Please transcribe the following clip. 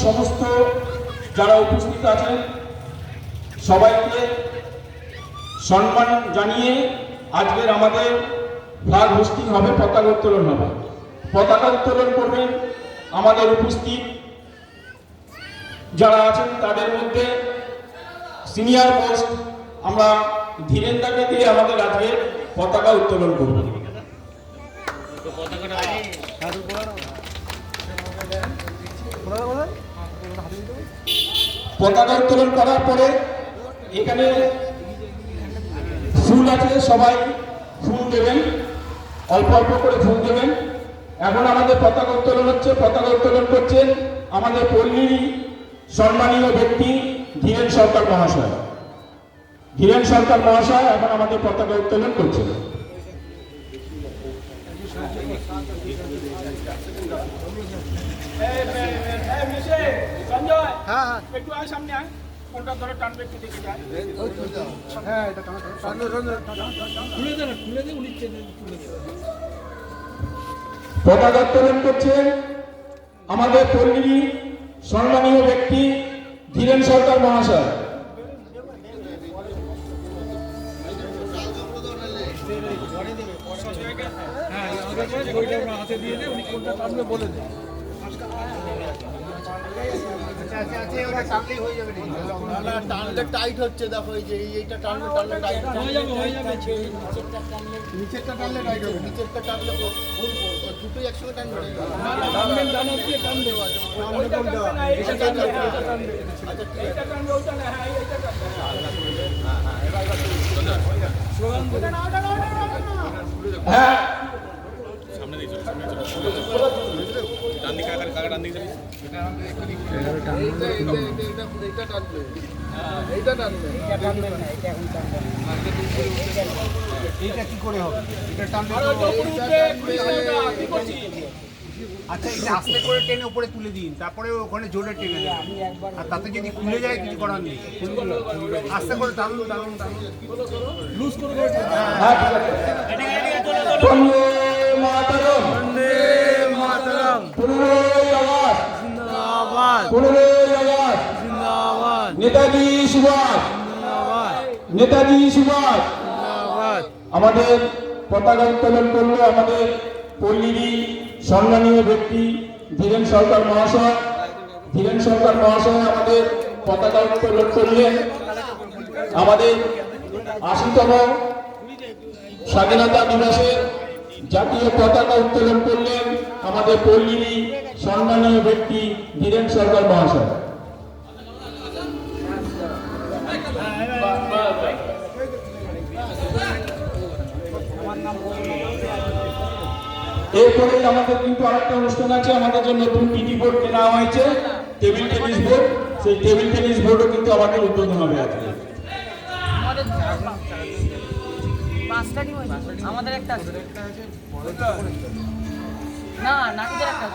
সমস্ত যারা উপস্থিত আছেন সবাইকে সম্মান জানিয়ে আজকের আমাদের ফ্ল্যাগ হোস্টিং হবে, পতাকা উত্তোলন হবে। পতাকা উত্তোলন করবেন আমাদের উপস্থিত যারা আছেন তাদের মধ্যে সিনিয়র মোস্ট আমরা ধীরেন্দাকে দিয়ে আমাদের আজকে পতাকা উত্তোলন করব। পতাকা উত্তোলন করার পরে এখানে ফুল আছে, সবাই ফুল দেবেন, অল্প অল্প করে ফুল দেবেন। এখন আমাদের পতাকা উত্তোলন হচ্ছে। পতাকা উত্তোলন করছেন আমাদের পল্লীর সম্মানীয় ব্যক্তি ধীরেন সরকার মহাশয়। ধীরেন সরকার মহাশয় এখন আমাদের পতাকা উত্তোলন করছেন। পতাকা উত্তোলন করছেন আমাদের পল্লী সম্মানীয় ব্যক্তি ধীরেন সরকার মহাশয়। টানলে টাইট হচ্ছে, দেখো এই যে এইটা টানলে টাইট হয়ে যাবে, নিচেরটা টানলে টাইট হবে, নিচেরটা টানলে দুটোই একসঙ্গে টানবে। হ্যাঁ এইটা কি করে হবে? এটা টানলে আচ্ছা, এটা আস্তে করে টেনে উপরে তুলে দিন, তারপরে ওখানে জোরে টেনে দেন। আর তাতে যদি খুলে যায় কিছু করার নেই, আস্তে করে টানুন টানুন টানুন, লুজ করে নেতাজি সুভাষ, নেতাজি সুভাষ। আমাদের পতাকা উত্তোলন করলো আমাদের পল্লীর সম্মানীয় ব্যক্তি ধীরেন সরকার মহাশয়। ধীরেন সরকার মহাশয় আমাদের পতাকা উত্তোলন করলেন। আমাদের ৮০তম স্বাধীনতা দিবসে জাতীয় পতাকা উত্তোলন করলেন আমাদের পল্লীর সম্মানীয় ব্যক্তি ধীরেন সরকার মহাশয়। এরপরে আমাদের কিন্তু আরেকটা অনুষ্ঠান আছে, আমাদের জন্য নতুন পিটি বোর্ড কেনা হয়েছে, টেবিল টেনিস বোর্ড। সেই টেবিল টেনিস বোর্ডও কিন্তু আমাদের উদ্বোধন হবে আজকে। আমাদের একটা আছে না, নাটকের একটা